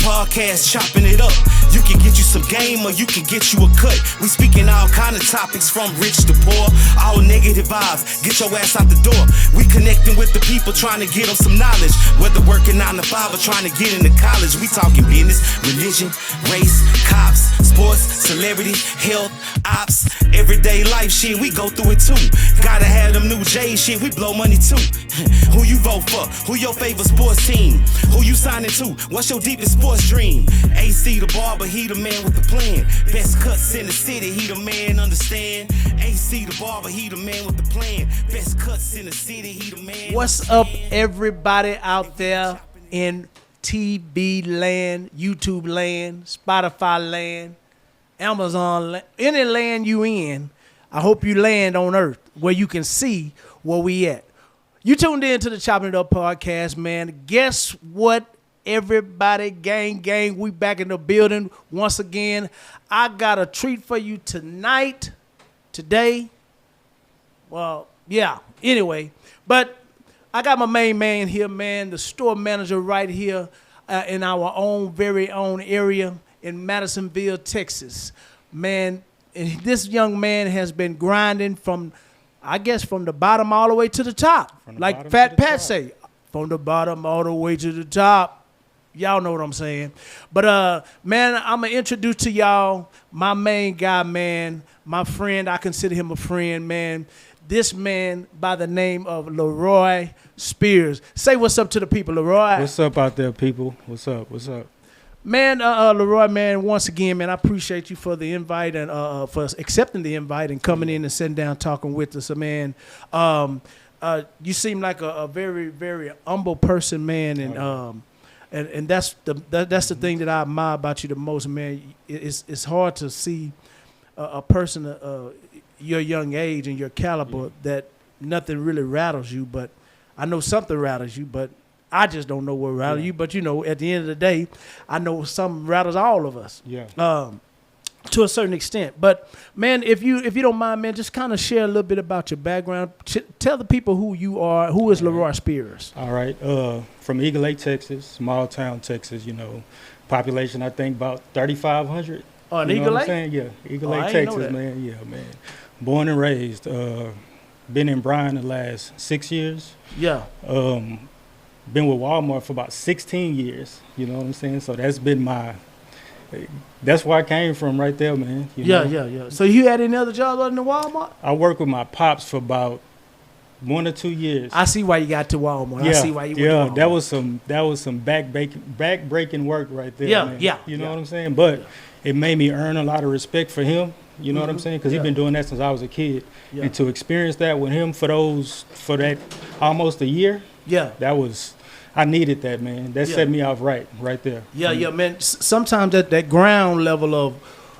podcast, chopping it up. You can get you some game or you can get you a cut. We speaking all kind of topics from rich to poor. All negative vibes, get your ass out the door. We connecting with the people trying to get them some knowledge. Whether working 9 to 5 or trying to get into college. We talking business, religion, race, cops, sports, celebrity, health, ops, everyday life shit. We go through it too. Gotta have them new J shit. We blow money too. Who you vote for? Who your favorite sports team? Who you signing to? What's your deepest sports dream? AC the barber, he the man with the plan. Best cuts in the city, he the man, understand? AC the barber, he the man with the plan. Best cuts in the city, he the man. What's up, everybody out there in TV land, YouTube land, Spotify land, Amazon land, any land you in? I hope you land on earth where you can see where we at. You tuned in to the Chopping It Up podcast, man. Guess what, everybody? Gang, we back in the building once again. I got a treat for you today. Well, yeah, anyway. But I got my main man here, man, the store manager right here in our very own area in Madisonville, Texas. Man, this young man has been grinding from the bottom all the way to the top. Like Fat Pat say, from the bottom all the way to the top. Y'all know what I'm saying. But, man, I'm going to introduce to y'all my main guy, man, my friend. I consider him a friend, man. This man by the name of Leroy Spears. Say what's up to the people, Leroy. What's up out there, people? What's up? Man, Leroy, man, once again, man, I appreciate you for the invite and for accepting the invite and coming in and sitting down talking with us, man. You seem like a very, very humble person, man, and that's the thing that I admire about you the most, man. It's hard to see a person your young age and your caliber that nothing really rattles you, but I know something rattles you, but I just don't know what rattles you. But, you know, at the end of the day, I know something rattles all of us to a certain extent. But, man, if you don't mind, man, just kind of share a little bit about your background. Tell the people who you are. Who is Leroy Spears? All right. From Eagle Lake, Texas, small town, Texas, you know. Population, I think, about 3,500. Oh, in Eagle Lake? Yeah, Eagle Lake, Texas, man. Yeah, man. Born and raised. Been in Bryan the last 6 years. Yeah. Been with Walmart for about 16 years, you know what I'm saying? So that's been that's where I came from right there, man. You know? Yeah. So you had any other jobs other than Walmart? I worked with my pops for about 1 or 2 years. I see why you got to Walmart. Yeah, I see why you went to Walmart. that was some back-breaking work right there, man. Yeah. You know what I'm saying? But it made me earn a lot of respect for him, you know what I'm saying? Because he's been doing that since I was a kid. Yeah. And to experience that with him for that almost a year, I needed that, man. That set me off right there. Yeah, man. Sometimes that ground level of,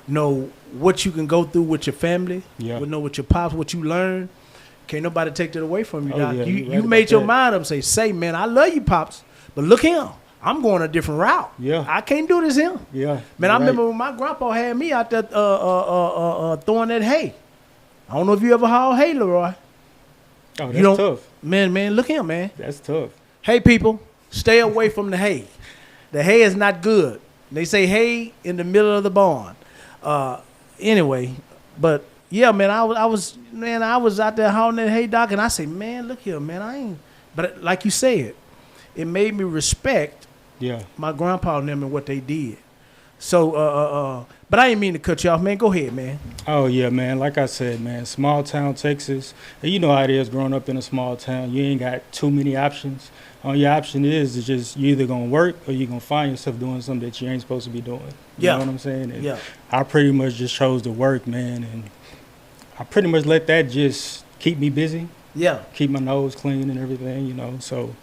you know, what you can go through with your family, with your pops, what you learn, can't nobody take that away from you, Doc. You made your mind up and say, man, I love you, pops, but look here. I'm going a different route. Yeah. I can't do this here. Yeah. Man, I remember when my grandpa had me out there throwing that hay. I don't know if you ever hauled hay, Leroy. Oh, that's tough. Man, look here, man. That's tough. Hey, people, stay away from the hay. The hay is not good. They say hay in the middle of the barn. Anyway, but yeah, man, I was out there hauling that hay, Doc, and I say, man, look here, man, I ain't. But like you said, it made me respect my grandpa and them and what they did. So, but I didn't mean to cut you off, man. Go ahead, man. Oh, yeah, man. Like I said, man, small town Texas. You know how it is growing up in a small town. You ain't got too many options. Your option is just you either going to work or you're going to find yourself doing something that you ain't supposed to be doing. You know what I'm saying? And I pretty much just chose to work, man. And I pretty much let that just keep me busy. Yeah. Keep my nose clean and everything, you know. So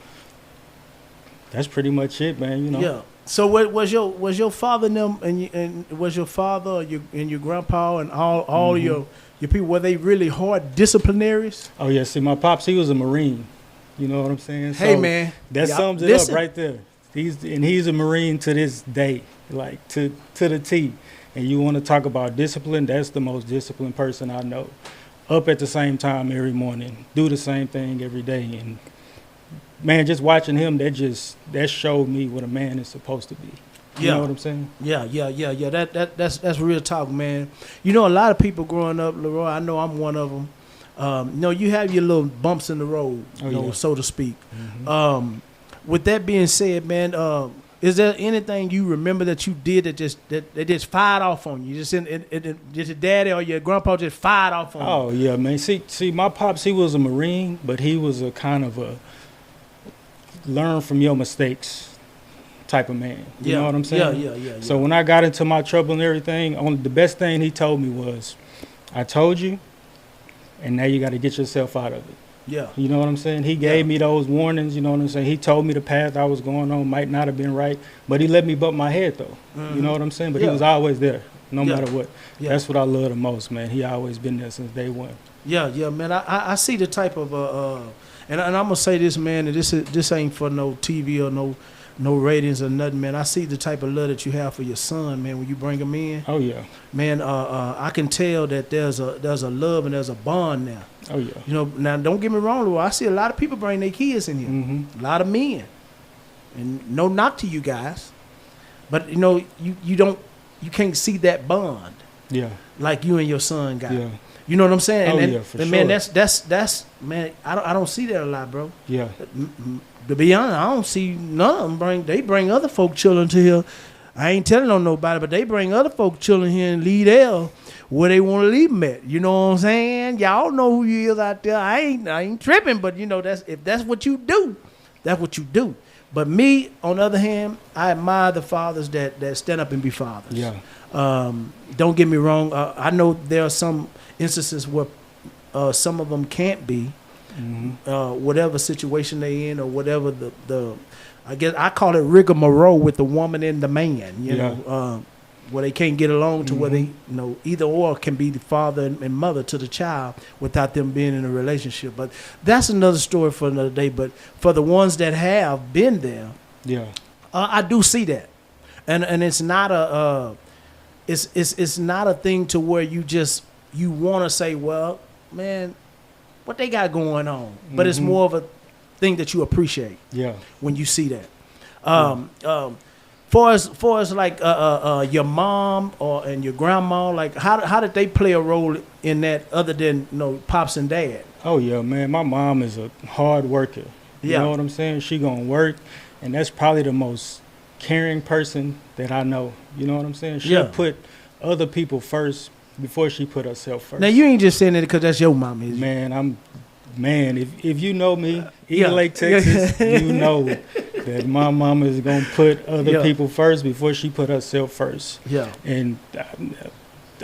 that's pretty much it, man, you know. Yeah. So was your father and them and was your father and your grandpa and all your people, were they really hard disciplinaries? Oh yeah, see my pops, he was a Marine. You know what I'm saying? Hey, so man. That sums it up right there. He's a Marine to this day, like to the T. And you want to talk about discipline, that's the most disciplined person I know. Up at the same time every morning, do the same thing every day. And man, just watching him, that showed me what a man is supposed to be. You know what I'm saying? Yeah. That's real talk, man. You know, a lot of people growing up, Leroy, I know I'm one of them. You have your little bumps in the road, so to speak. Mm-hmm. With that being said, man, is there anything you remember that you did that just fired off on you? Just your daddy or your grandpa just fired off on you? Oh yeah, man. See, my pops, he was a Marine, but he was a kind of a learn from your mistakes type of man. You know what I'm saying? Yeah. So when I got into my trouble and everything, the best thing he told me was, I told you, and now you got to get yourself out of it. Yeah. You know what I'm saying? He gave me those warnings, you know what I'm saying? He told me the path I was going on might not have been right, but he let me bump my head, though. Mm-hmm. You know what I'm saying? But he was always there, no matter what. Yeah. That's what I love the most, man. He always been there since day one. Yeah, man. I see the type of, and I'm going to say this, man, and this ain't for no TV or no ratings or nothing, man. I see the type of love that you have for your son, man, when you bring him in. Oh, yeah. Man, I can tell that there's a love and there's a bond now. Oh, yeah. You know, now don't get me wrong, Lou. I see a lot of people bring their kids in here. Mm-hmm. A lot of men. And no knock to you guys. But, you can't see that bond. Yeah. Like you and your son got. Yeah. You know what I'm saying? For sure. Man, that's man, I don't see that a lot, bro. Yeah. To be honest, I don't see none of them bring other folk children to here. I ain't telling on nobody, but they bring other folk children here and leave there where they want to leave them at. You know what I'm saying? Y'all know who you is out there. I ain't tripping, but if that's what you do, that's what you do. But me, on the other hand, I admire the fathers that stand up and be fathers. Yeah. Don't get me wrong. I know there are some instances where some of them can't be. Mm-hmm. Whatever situation they in or whatever the I guess I call it rigmarole with the woman and the man, you know, where they can't get along to where they, either or can be the father and mother to the child without them being in a relationship. But that's another story for another day. But for the ones that have been there, I do see that, and it's not it's not a thing to where you want to say, well, man, what they got going on, but it's more of a thing that you appreciate. Yeah. When you see that. For us, like your mom and your grandma, like how did they play a role in that other than pops and dad? Oh yeah, man. My mom is a hard worker. You know what I'm saying? She gonna work, and that's probably the most caring person that I know. You know what I'm saying? She'll put other people first before she put herself first. Now you ain't just saying it because that's your mom, is you? Man, if you know me, Eagle Lake, Texas, you know that my mama is gonna put other people first before she put herself first. Yeah, and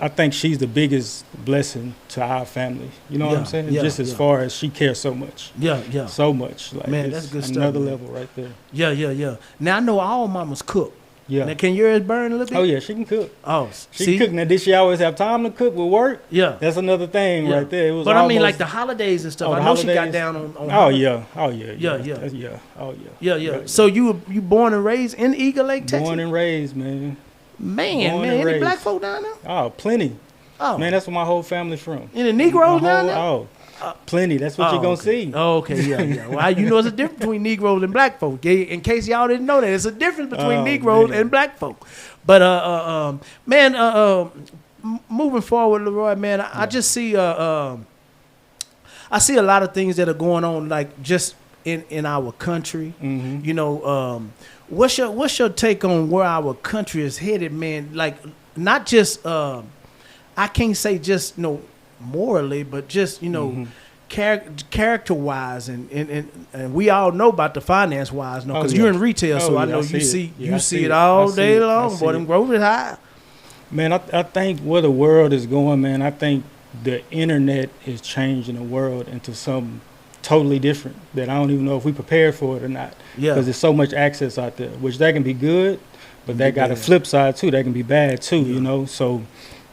I think she's the biggest blessing to our family. You know what I'm saying? Just as far as she cares so much. Yeah, so much. Like, man, that's good stuff. Another level right there. Yeah. Now I know all mamas cook. Yeah. Now, can yours burn a little bit? Oh, yeah, she can cook. Oh, she can cook. Now, did she always have time to cook with work? Yeah. That's another thing right there. It was I mean, like the holidays and stuff. I know holidays. She got down on Yeah. Yeah. So you born and raised in Eagle Lake, Texas? Born and raised, man. Any black folk down there? Oh, plenty. Oh. Man, that's where my whole family's from. Any Negroes down there? Oh. Plenty. That's what you're going to see. Oh, okay, yeah. Well, there's a difference between Negroes and black folk. In case y'all didn't know that, there's a difference between Negroes and black folk. But, moving forward, Leroy, man, I just see I see a lot of things that are going on, like, just in our country. Mm-hmm. What's your take on where our country is headed, man? Like, not just, I can't say just, morally, but just character-wise, and we all know about the finance-wise, because you're in retail, so I know you see it all day long. Boy, them growth is high. Man, I think where the world is going, man, I think the internet is changing the world into something totally different that I don't even know if we prepared for it or not. Yeah, because there's so much access out there, which that can be good, but that got a flip side too. That can be bad too, So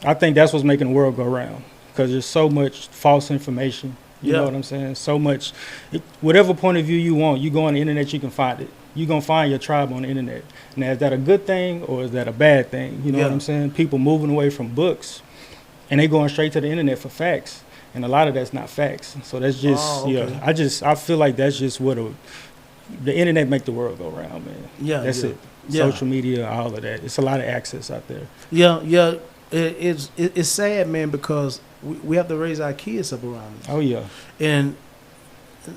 I think that's what's making the world go round. Because there's so much false information. You know what I'm saying? So much. Whatever point of view you want, you go on the internet, you can find it. You're going to find your tribe on the internet. Now, is that a good thing or is that a bad thing? You know what I'm saying? People moving away from books and they going straight to the internet for facts. And a lot of that's not facts. So that's just, I feel like that's just what the internet make the world go round, man. Yeah. That's it. social media, all of that. It's a lot of access out there. Yeah. It's sad, man, because we have to raise our kids up around this. Oh yeah. And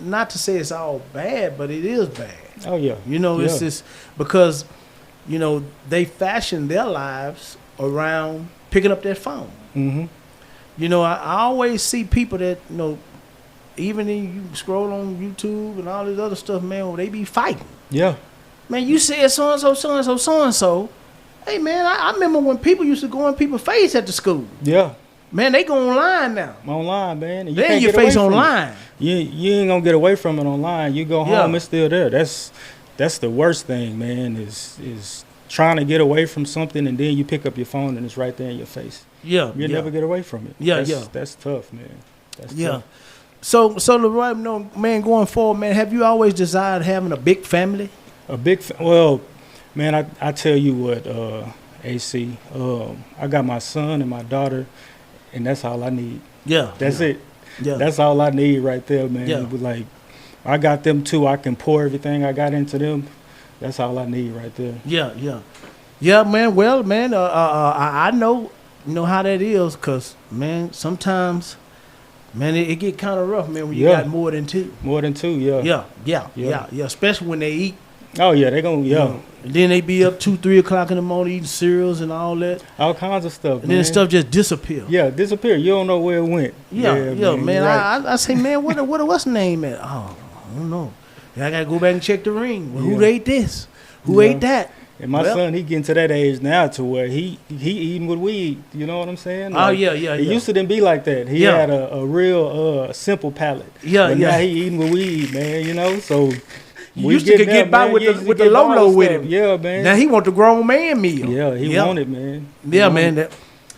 not to say it's all bad, but it is bad. Oh yeah. It's just because, they fashion their lives around picking up their phone. Mm-hmm. I always see people that, even in you scroll on YouTube and all this other stuff, man, where they be fighting. Yeah. Man, you said so-and-so, so-and-so, so-and-so. Hey, man, I remember when people used to go in people's face at the school. Yeah. Man, they go online now. Online, man. They in your face online. You ain't gonna get away from it online. You go home, it's still there. That's the worst thing, man, is trying to get away from something and then you pick up your phone and it's right there in your face. Yeah. You'll never get away from it. That's tough, man. That's tough. So Leroy, man, going forward, man, have you always desired having a big family? Well, man, I tell you what, AC, I got my son and my daughter, and that's all I need. Yeah. That's it. Yeah. That's all I need right there, man. Yeah. Like, I got them too. I can pour everything I got into them. That's all I need right there. Yeah, man. Well, man, I know how that is, because, man, sometimes, man, it get kind of rough, man, when you got more than two. More than two, yeah. Especially when they eat. Oh, yeah, they gonna, And then they be up 2-3 o'clock in the morning eating cereals and all that. All kinds of stuff, and then stuff just disappear. Yeah, disappear. You don't know where it went. Yeah, man. Right. I say, man, what's the name at? Oh, I don't know. I got to go back and check the ring. Well, who ate this? Who ate that? And my son, he getting to that age now to where he eating what we eat. You know what I'm saying? Like, It used to didn't be like that. He had a real simple palate. But now he eating what we eat, man. So you used to get by with the Lolo with him. Yeah, man. Now he want the grown man meal. Yeah, he want it, man. Yeah,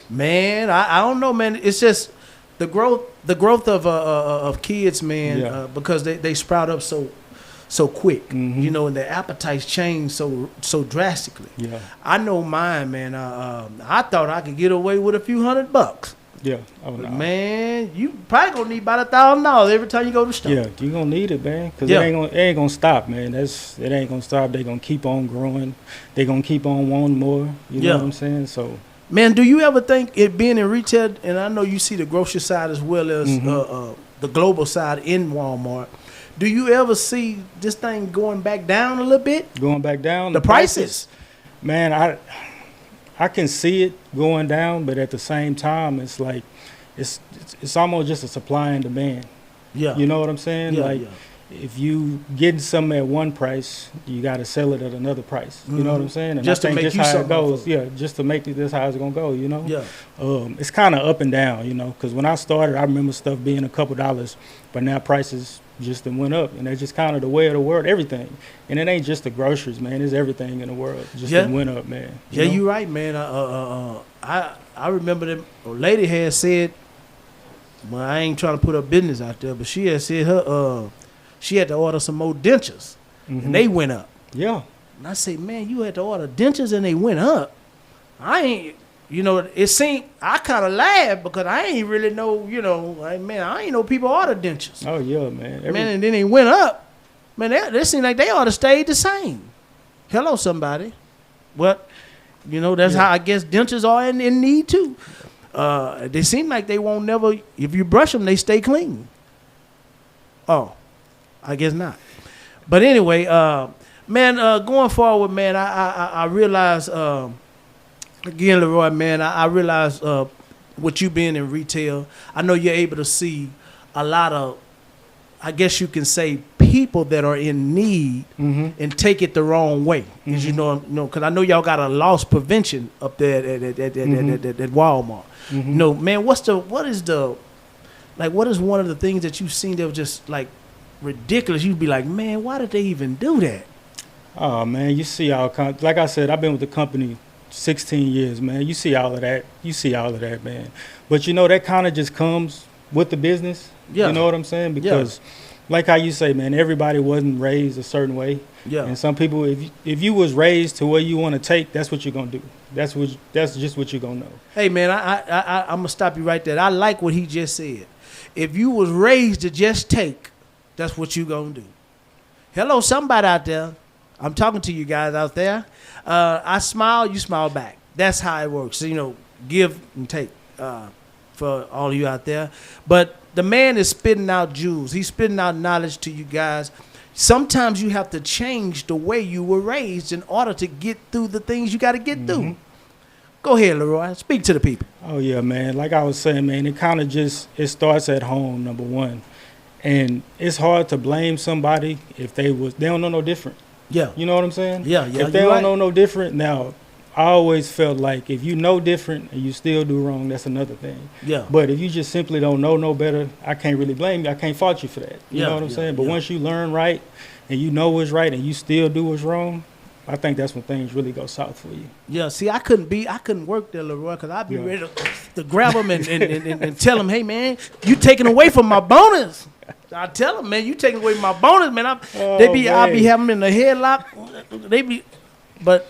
man. I don't know, man. It's just the growth of kids, man, because they sprout up so quick, and their appetites change so drastically. Yeah, I know mine, man. I thought I could get away with a few $100. Yeah, but man, you probably gonna need about $1,000 every time you go to the store. Yeah, you gonna need it, man, because it ain't gonna stop, man. It ain't gonna stop. They gonna keep on growing. They gonna keep on wanting more. You know what I'm saying? So. Man, do you ever think it being in retail, and I know you see the grocery side as well as the global side in Walmart, do you ever see this thing going back down a little bit? Going back down? The prices? Man, I can see it going down, but at the same time, it's like it's almost just a supply and demand. Yeah. You know what I'm saying? If you getting something at one price, you got to sell it at another price. You know what I'm saying? And just I think to make just how it goes. Yeah, just to make this how it's gonna go. Yeah. It's kind of up and down. Because when I started, I remember stuff being a couple dollars, but now prices just went up, and that's just kind of the way of the world. Everything, and it ain't just the groceries, man. It's everything in the world. Just went up, man. You right, man. I remember that a lady had said, well, I ain't trying to put her business out there, but she had said she had to order some more dentures, and they went up. Yeah. And I say, man, you had to order dentures and they went up. I ain't, it seemed, I kind of laughed because I ain't really know, I ain't know people order dentures. Oh, yeah, man. Man, and then they went up. Man, they seemed like they ought to stay the same. Hello, somebody. Well, that's how I guess dentures are in need too. They seem like they won't never, if you brush them, they stay clean. Oh. I guess not. But anyway, man, going forward, man, I realize, again, Leroy, man, I realize with you being in retail, I know you're able to see a lot of, I guess you can say, people that are in need and take it the wrong way. Because because I know y'all got a loss prevention up there at Walmart. Man, what is one of the things that you've seen that was just like ridiculous? You'd be like, man, why did they even do that? Oh, man, you see all kinds. Like I said, I've been with the company 16 years, man. You see all of that, man. But that kind of just comes with the business. Yeah. You know what I'm saying? Because like how you say, man, everybody wasn't raised a certain way. Yeah. And some people, if you was raised to where you want to take, that's what you're gonna do. That's just what you're gonna know. Hey, man, I'm gonna stop you right there. I like what he just said. If you was raised to just take, that's what you gonna do. Hello, somebody out there. I'm talking to you guys out there. I smile, you smile back. That's how it works. You know, give and take for all of you out there. But the man is spitting out jewels. He's spitting out knowledge to you guys. Sometimes you have to change the way you were raised in order to get through the things you got to get through. Go ahead, Leroy. Speak to the people. Oh, yeah, man. Like I was saying, man, it starts at home, number one. And it's hard to blame somebody if they don't know no different. Yeah. You know what I'm saying? Yeah. If they don't know no different, now, I always felt like if you know different and you still do wrong, that's another thing. Yeah. But if you just simply don't know no better, I can't really blame you. I can't fault you for that. You know what I'm saying? But once you learn right and you know what's right and you still do what's wrong, I think that's when things really go south for you. Yeah, see, I couldn't work there, Leroy, because I'd be ready to grab him and tell him, hey, man, you taking away from my bonus. I tell them, man, you taking away my bonus, man. I'll be having them in a headlock. But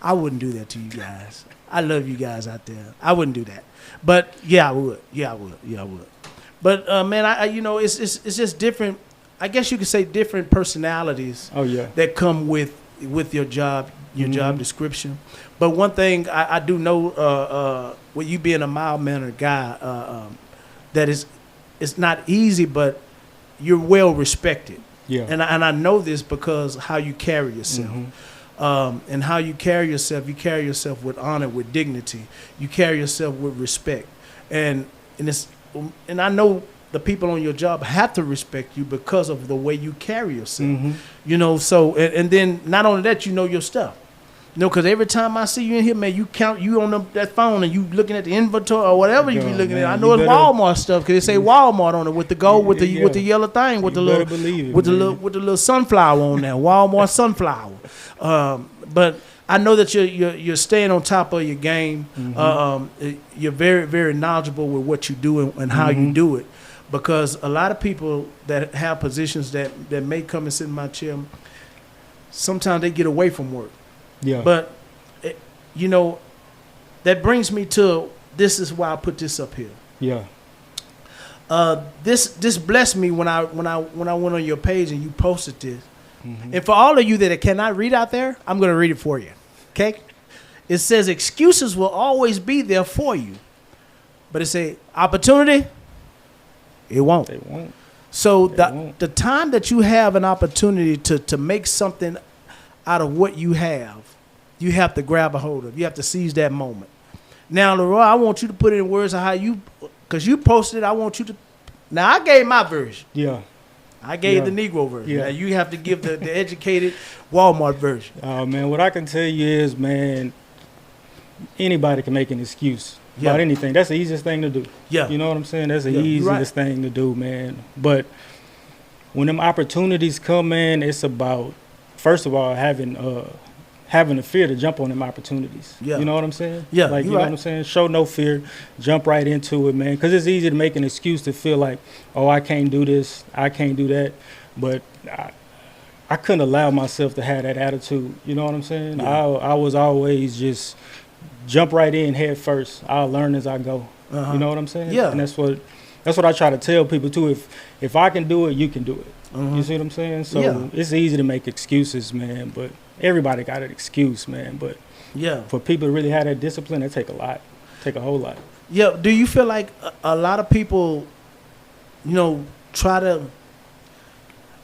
I wouldn't do that to you guys. I love you guys out there. I wouldn't do that. But yeah, I would. Yeah, I would. But man, I it's just different. I guess you could say different personalities. Oh yeah. That come with your job, job description. But one thing I do know, with you being a mild-mannered guy, that it's not easy, but you're well respected. Yeah. And I know this because how you carry yourself. And how you carry yourself with honor, with dignity. You carry yourself with respect. And I know the people on your job have to respect you because of the way you carry yourself. You know, so and then not only that, you know your stuff. You know, because every time I see you in here, man, you on that phone and you looking at the inventory or whatever you be looking at. I know it's Walmart stuff because they say Walmart on it with the gold, with the yellow thing, with the little sunflower on there, Walmart sunflower. But I know that you're staying on top of your game. You're very, very knowledgeable with what you do and how you do it. Because a lot of people that have positions that may come and sit in my chair, sometimes they get away from work. Yeah. But, that brings me to, this is why I put this up here. Yeah. This blessed me when I went on your page and you posted this. And for all of you that cannot read out there, I'm going to read it for you. Okay? It says excuses will always be there for you. But it say opportunity, it won't. It won't. So the time that you have an opportunity to make something out of what you have to grab a hold of. You have to seize that moment. Now, Leroy, I want you to put it in words of how because you posted it, I want you to, now I gave my version. Yeah. I gave the Negro version. Yeah. Now you have to give the educated Walmart version. Oh, man, what I can tell you is, man, anybody can make an excuse about anything. That's the easiest thing to do. Yeah. You know what I'm saying? That's the easiest thing to do, man. But when them opportunities come, man, it's about, first of all, having the fear to jump on them opportunities. Yeah. You know what I'm saying? Yeah. Like, you know what I'm saying? Show no fear. Jump right into it, man. Because it's easy to make an excuse to feel like, oh, I can't do this. I can't do that. But I couldn't allow myself to have that attitude. You know what I'm saying? Yeah. I was always just jump right in head first. I'll learn as I go. You know what I'm saying? Yeah. And that's what I try to tell people, too. If I can do it, you can do it. You see what I'm saying? So it's easy to make excuses, man, but everybody got an excuse, man. But for people to really have that discipline, it take a whole lot. Yeah. Do you feel like a lot of people, try to,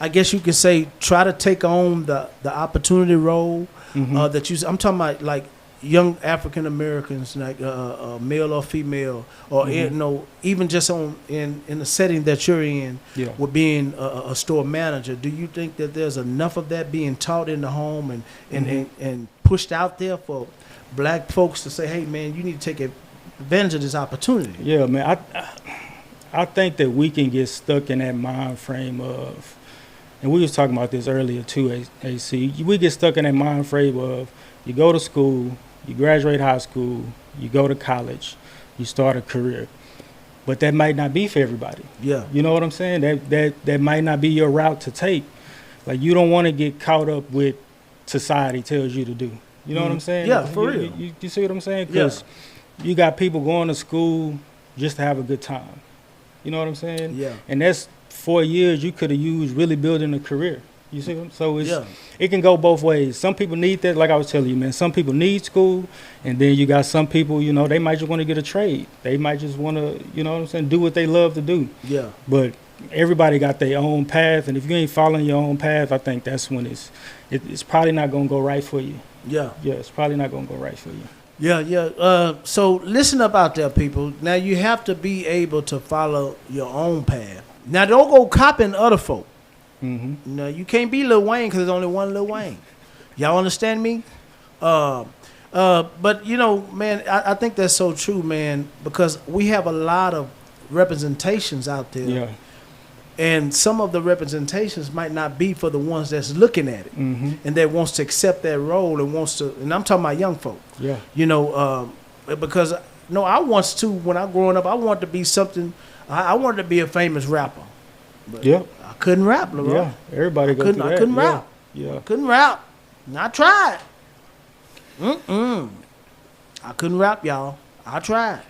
I guess you could say, try to take on the opportunity role that I'm talking about, like young African Americans, like male or female, or even just in the setting that you're in, with being a store manager. Do you think that there's enough of that being taught in the home and pushed out there for black folks to say, hey man, you need to take advantage of this opportunity? Yeah, man. I think that we can get stuck in that mind frame of, and we was talking about this earlier too, AC. We get stuck in that mind frame of, you go to school, you graduate high school, you go to college, you start a career. But that might not be for everybody. Yeah. You know what I'm saying? That might not be your route to take. Like, you don't want to get caught up with society tells you to do. You know what I'm saying? Yeah, for real. You see what I'm saying? Because you got people going to school just to have a good time. You know what I'm saying? Yeah. And that's 4 years you could have used really building a career. You see them? So Yeah. it can go both ways. Some people need that, like I was telling you, man. Some people need school, and then you got some people, you know, they might just want to get a trade. They might just want to, you know what I'm saying, do what they love to do. Yeah. But everybody got their own path, and if you ain't following your own path, I think that's when it's probably not gonna go right for you. Yeah. Yeah, it's probably not gonna go right for you. Yeah. So listen up out there, people. Now you have to be able to follow your own path. Now don't go copying other folk. Mm-hmm. No, you can't be Lil Wayne because there's only one Lil Wayne. Y'all understand me? But you know, man, I think that's so true, man, because we have a lot of representations out there. Yeah. And some of the representations might not be for the ones that's looking at it Mm-hmm. and that wants to accept that role and wants to, and I'm talking about young folk. Yeah. You know, because no, I once too, when I growing up, I wanted to be something, I wanted to be a famous rapper. But Yeah. I couldn't rap, Leroy. Yeah. Everybody go through that. I couldn't yeah. rap. Yeah. I couldn't rap. And I tried. I couldn't rap, y'all. I tried.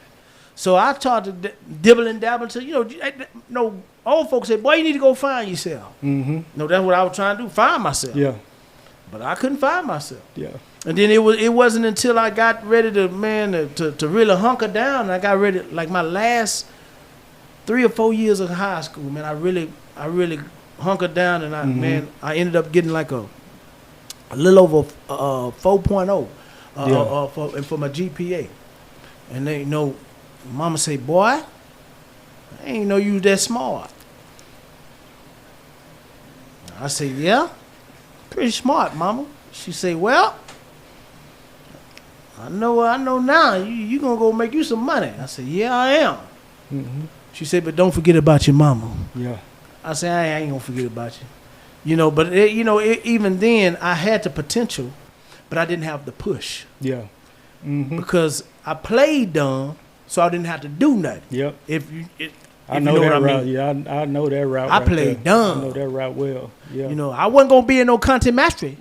So I started to dibble and dabble until, old folks said, boy, you need to go find yourself. Mm-hmm. No, that's what I was trying to do, find myself. Yeah. But I couldn't find myself. Yeah. And then it wasn't until I got ready to really hunker down, and I got ready, like my last 3 or 4 years of high school, man, I really hunkered down, and I ended up getting like a little over 4.0 for my GPA. And they mama say, boy, I ain't know you was that smart. I say, yeah, pretty smart, mama. She say, well, I know now. You gonna go make you some money. I said, yeah, I am. Mm-hmm. She said, but don't forget about your mama. Yeah. I said, I ain't gonna forget about you. But even then, I had the potential, but I didn't have the push. Yeah. Mm-hmm. Because I played dumb, so I didn't have to do nothing. Yep. I know that what I route. mean. Yeah, I know that route. I right played there. dumb. I know that route well. Yeah. I wasn't gonna be in no content mastery,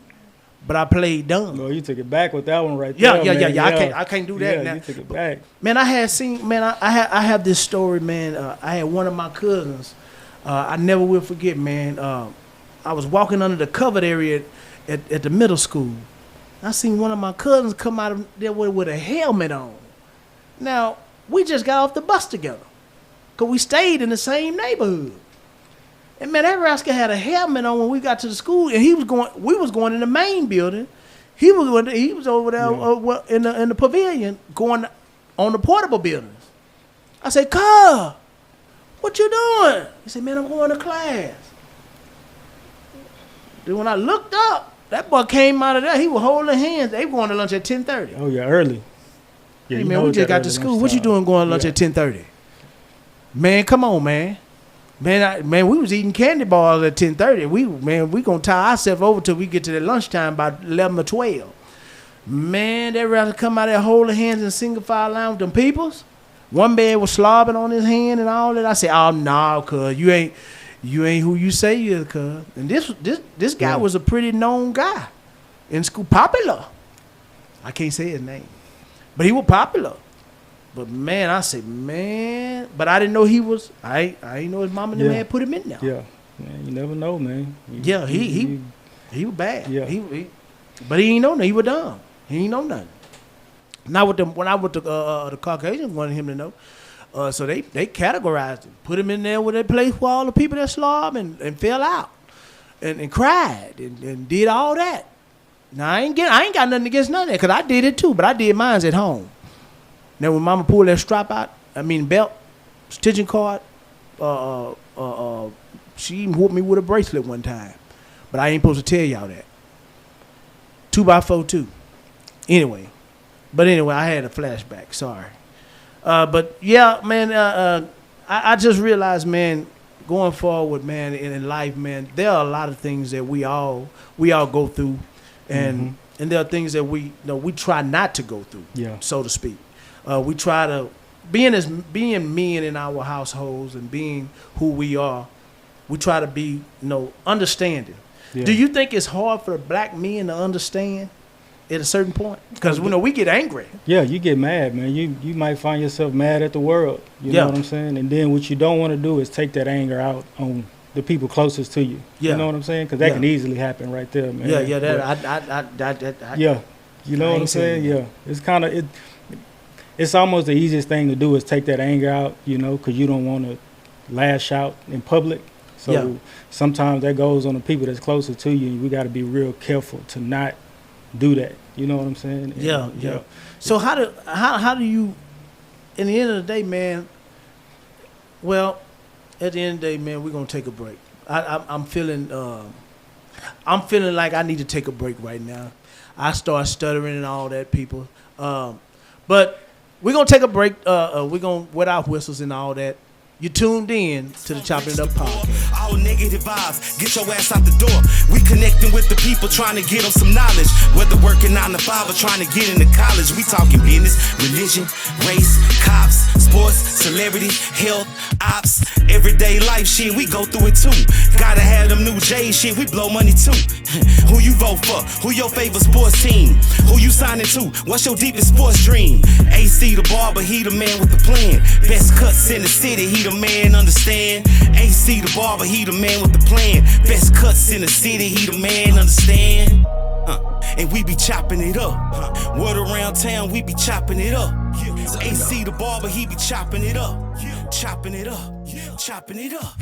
but I played dumb. No, you took it back with that one right Yeah, there. yeah. man. I can't do that Yeah, now. you took it back. Man, I have this story, man. I had one of my cousins. I never will forget, man. I was walking under the covered area at the middle school. I seen one of my cousins come out of there with a helmet on. Now, we just got off the bus together, because we stayed in the same neighborhood. And man, that rascal had a helmet on when we got to the school, and we was going in the main building. He was over there in the pavilion going on the portable buildings. I said, "Cuz, what you doing?" He said, "Man, I'm going to class." Then when I looked up, that boy came out of there. He was holding hands. They were going to lunch at 10:30. Oh yeah, early. Yeah, Hey man, we just got to school. What you doing going to lunch at 10:30? Man, come on, man. Man, we was eating candy bars at 10:30. We gonna tie ourselves over till we get to the lunchtime by 11 or 12. Man, they rather come out there holding hands in single file line with them peoples. One man was slobbing on his hand and all that. I said, "Oh no, cuz you ain't who you say you is, cuz." And this guy was a pretty known guy in school, popular. I can't say his name, but he was popular. But man, I said, man, but I didn't know he was. I ain't know his mom and the man put him in there. Yeah, man, you never know, man. He was bad. Yeah. But he ain't know nothing. He was dumb. He ain't know nothing. Now when I went to the Caucasians wanted him to know. So they categorized him, put him in there with that place where all the people that slob and fell out and cried and did all that. Now I ain't got nothing against none of that, because I did it too, but I did mine at home. Now when mama pulled that strap out, belt, stitching cord, she even whooped me with a bracelet one time. But I ain't supposed to tell y'all that. 2x4 too. Anyway, I had a flashback. Sorry. But yeah, man, I just realized, man, going forward, man, in life, man, there are a lot of things that we all go through, and there are things that we try not to go through, so to speak. We try to being men in our households and being who we are. We try to be understanding. Yeah. Do you think it's hard for black men to understand at a certain point? Because we get angry. Yeah, you get mad, man. You might find yourself mad at the world. You know what I'm saying? And then what you don't want to do is take that anger out on the people closest to you. Yeah. You know what I'm saying? Because that Yeah. can easily happen right there, man. Yeah, Yeah, you know I what I'm ain't saying? seen Yeah, it's kind of It's almost the easiest thing to do is take that anger out, you know, because you don't want to lash out in public. So Yeah. sometimes that goes on the people that's closer to you. And we got to be real careful to not do that. You know what I'm saying? And, Yeah. So how do you? In the end of the day, man. Well, at the end of the day, man, we're gonna take a break. I'm feeling like I need to take a break right now. I start stuttering and all that, people. But we're gonna take a break. We're gonna wet our whistles and all that. You tuned in to the Chopping It Up podcast. All negative vibes, get your ass out the door. We connecting with the people, trying to get them some knowledge. Whether working 9 to 5 or trying to get into college, we talking business, religion, race, cops, sports, celebrity, health, ops, everyday life shit. We go through it too. Gotta have them new J shit. We blow money too. Who you vote for? Who your favorite sports team? Who you signing to? What's your deepest sports dream? AC the barber, he the man with the plan. Best cuts in the city, he the man, understand? AC the barber, he the man with the plan. Best cuts in the city, he the man, understand? And we be chopping it up. Word around town, we be chopping it up. AC the barber, he be chopping it up. Chopping it up. Chopping it up.